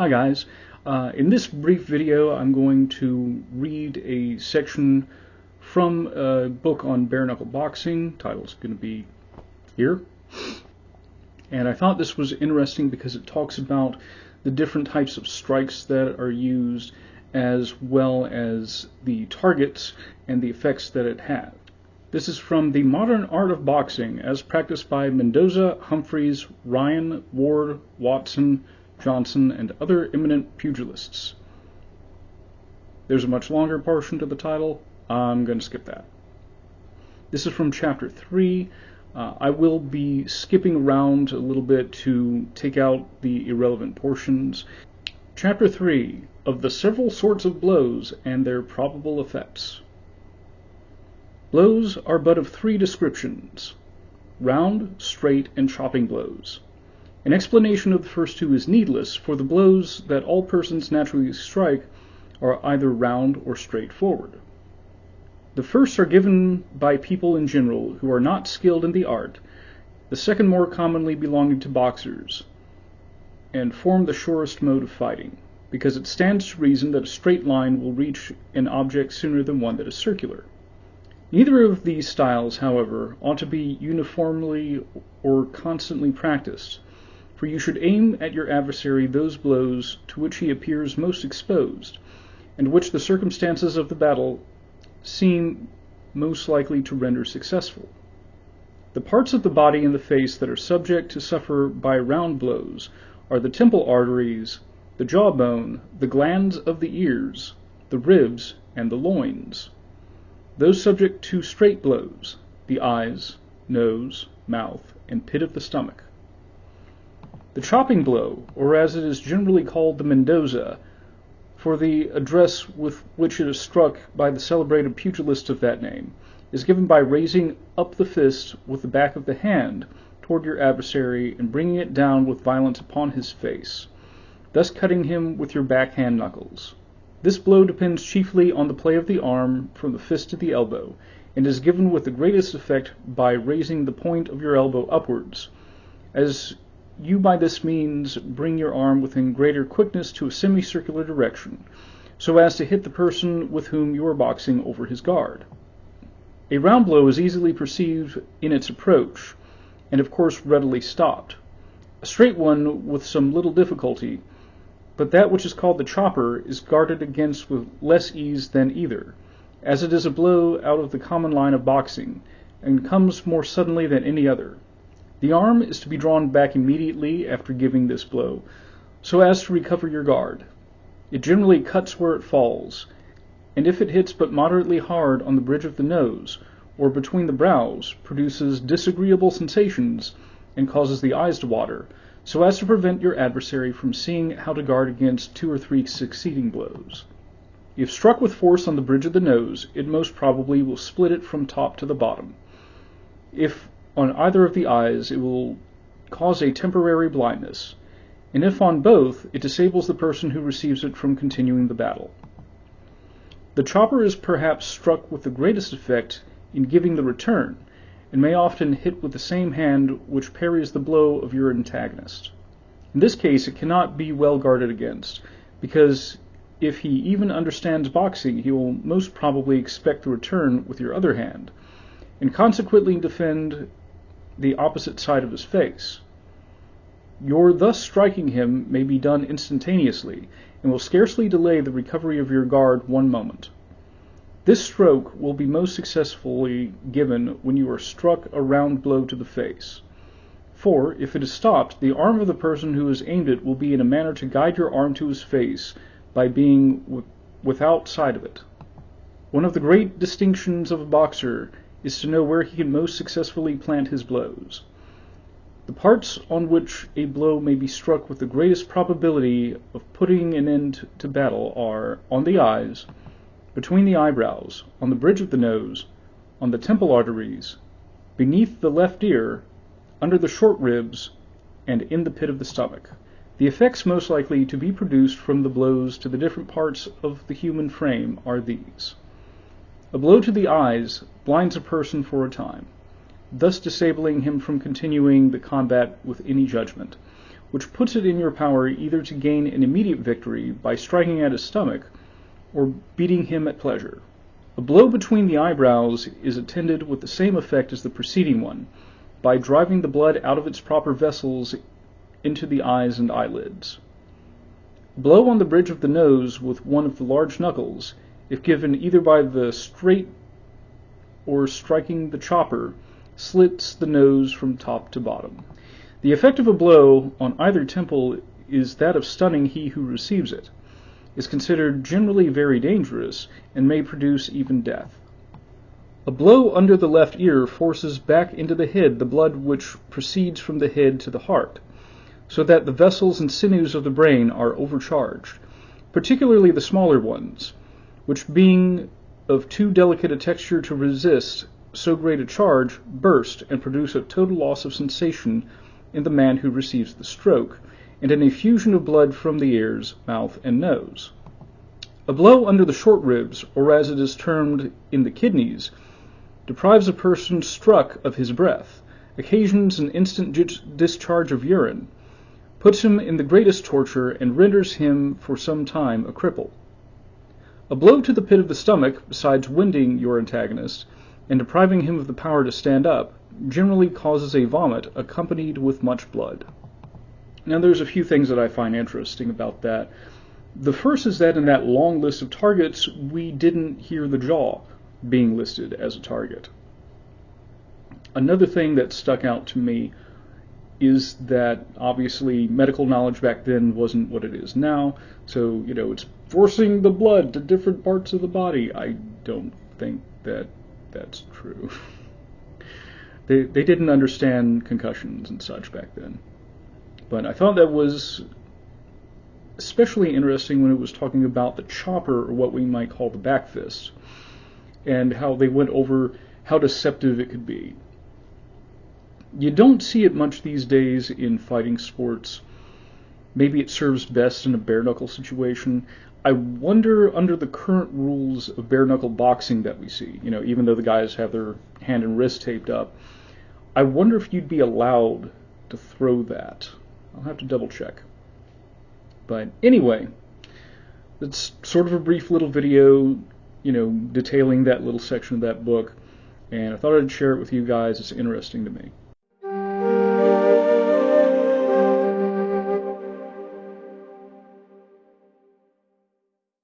Hi guys, in this brief video I'm going to read a section from a book on bare-knuckle boxing. Title's going to be here. And I thought this was interesting because it talks about the different types of strikes that are used, as well as the targets and the effects that it had. This is from The Modern Art of Boxing, as practiced by Mendoza, Humphreys, Ryan, Ward, Watson, Johnson, and other eminent pugilists. There's a much longer portion to the title. I'm going to skip that. This is from Chapter 3. I will be skipping around a little bit to take out the irrelevant portions. Chapter 3, of the several sorts of blows and their probable effects. Blows are but of three descriptions: round, straight, and chopping blows. An explanation of the first two is needless, for the blows that all persons naturally strike are either round or straightforward. The first are given by people in general who are not skilled in the art, the second more commonly belonging to boxers, and form the surest mode of fighting, because it stands to reason that a straight line will reach an object sooner than one that is circular. Neither of these styles, however, ought to be uniformly or constantly practiced, for you should aim at your adversary those blows to which he appears most exposed, and which the circumstances of the battle seem most likely to render successful. The parts of the body and the face that are subject to suffer by round blows are the temple arteries, the jawbone, the glands of the ears, the ribs, and the loins. Those subject to straight blows, the eyes, nose, mouth, and pit of the stomach. The chopping blow, or as it is generally called, the Mendoza, for the address with which it is struck by the celebrated pugilist of that name, is given by raising up the fist with the back of the hand toward your adversary and bringing it down with violence upon his face, thus cutting him with your backhand knuckles. This blow depends chiefly on the play of the arm from the fist to the elbow, and is given with the greatest effect by raising the point of your elbow upwards, as you by this means bring your arm within greater quickness to a semicircular direction, so as to hit the person with whom you are boxing over his guard. A round blow is easily perceived in its approach, and of course readily stopped. A straight one with some little difficulty, but that which is called the chopper is guarded against with less ease than either, as it is a blow out of the common line of boxing, and comes more suddenly than any other. The arm is to be drawn back immediately after giving this blow, so as to recover your guard. It generally cuts where it falls, and if it hits but moderately hard on the bridge of the nose, or between the brows, produces disagreeable sensations, and causes the eyes to water, so as to prevent your adversary from seeing how to guard against 2 or 3 succeeding blows. If struck with force on the bridge of the nose, it most probably will split it from top to the bottom. If on either of the eyes, it will cause a temporary blindness, and if on both, it disables the person who receives it from continuing the battle. The chopper is perhaps struck with the greatest effect in giving the return, and may often hit with the same hand which parries the blow of your antagonist. In this case, it cannot be well guarded against, because if he even understands boxing, he will most probably expect the return with your other hand, and consequently defend the opposite side of his face. Your thus striking him may be done instantaneously, and will scarcely delay the recovery of your guard one moment. This stroke will be most successfully given when you are struck a round blow to the face, for, if it is stopped, the arm of the person who is aimed at will be in a manner to guide your arm to his face by being without sight of it. One of the great distinctions of a boxer is to know where he can most successfully plant his blows. The parts on which a blow may be struck with the greatest probability of putting an end to battle are on the eyes, between the eyebrows, on the bridge of the nose, on the temple arteries, beneath the left ear, under the short ribs, and in the pit of the stomach. The effects most likely to be produced from the blows to the different parts of the human frame are these. A blow to the eyes blinds a person for a time, thus disabling him from continuing the combat with any judgment, which puts it in your power either to gain an immediate victory by striking at his stomach or beating him at pleasure. A blow between the eyebrows is attended with the same effect as the preceding one, by driving the blood out of its proper vessels into the eyes and eyelids. A blow on the bridge of the nose with one of the large knuckles, if given either by the straight or striking the chopper, slits the nose from top to bottom. The effect of a blow on either temple is that of stunning he who receives it, is considered generally very dangerous, and may produce even death. A blow under the left ear forces back into the head the blood which proceeds from the head to the heart, so that the vessels and sinews of the brain are overcharged, particularly the smaller ones, which being of too delicate a texture to resist so great a charge, burst and produce a total loss of sensation in the man who receives the stroke, and an effusion of blood from the ears, mouth, and nose. A blow under the short ribs, or as it is termed in the kidneys, deprives a person struck of his breath, occasions an instant discharge of urine, puts him in the greatest torture, and renders him for some time a cripple. A blow to the pit of the stomach, besides winding your antagonist and depriving him of the power to stand up, generally causes a vomit accompanied with much blood. Now there's a few things that I find interesting about that. The first is that in that long list of targets, we didn't hear the jaw being listed as a target. Another thing that stuck out to me is that obviously medical knowledge back then wasn't what it is now, so it's forcing the blood to different parts of the body. I don't think that that's true. They didn't understand concussions and such back then. But I thought that was especially interesting when it was talking about the chopper, or what we might call the back fist, and how they went over how deceptive it could be. You don't see it much these days in fighting sports. Maybe it serves best in a bare-knuckle situation. I wonder, under the current rules of bare-knuckle boxing that we see, even though the guys have their hand and wrist taped up, I wonder if you'd be allowed to throw that. I'll have to double check. But anyway, it's sort of a brief little video, detailing that little section of that book, and I thought I'd share it with you guys. It's interesting to me.